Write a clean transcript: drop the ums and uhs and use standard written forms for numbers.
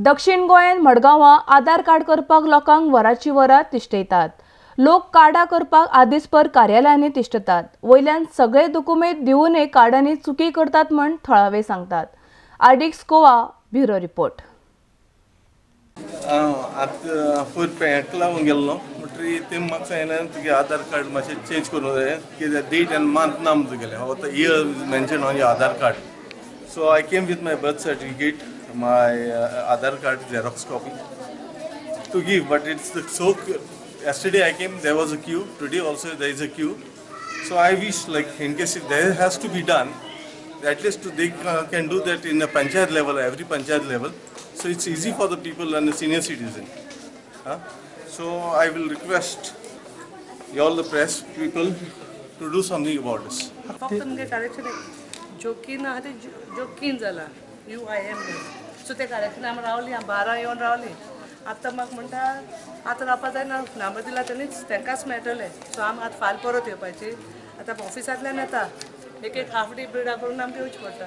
दक्षिण गोंयांत मडगांवां आधार कार्ड करपाक लोकांक वरांची वरां तिश्टयतात। लोक कार्डां करपाक आदीसभर कार्यालयांनी तिश्टतात। वयल्यान सगळे दुकुमेंत दिवनय कार्डांनी चुकी करतात म्हण थळावे सांगतात। आर्डिक्स गोवा ब्युरो रिपोर्ट। पयर बँक लागून गेल्लो म्हणटरी ते म्हाका सांगलें तुगे आधार कार्ड मातशें चेंज करूं जाय कित्याक डेट एंड मंथ ना तुगेलें आतां year mention on your Aadhaar card. So I came with my birth certificate, my Aadhaar card Xerox copy to give, but it's so. Yesterday I came, there was a queue. Today also there is a queue. So I wish, like, in case if there has to be done, at least they can do that in a panchayat level, every panchayat level. So it's easy for the people and the senior citizen. So I will request you all the press people to do something about this. UIM so ते कार्यक्रम आमी रावली 12 येवन रावली। आतां म्हाका म्हणटा आतां रावपा जायना, नंबर दिला तेणीच तांकांच मेळटले। सो आमी आतां फाल्यां परत येवपाची। आतां ऑफिसांतल्यान येता, एक हाफ डे बिल्डा करून आमकां येवचें पडटा।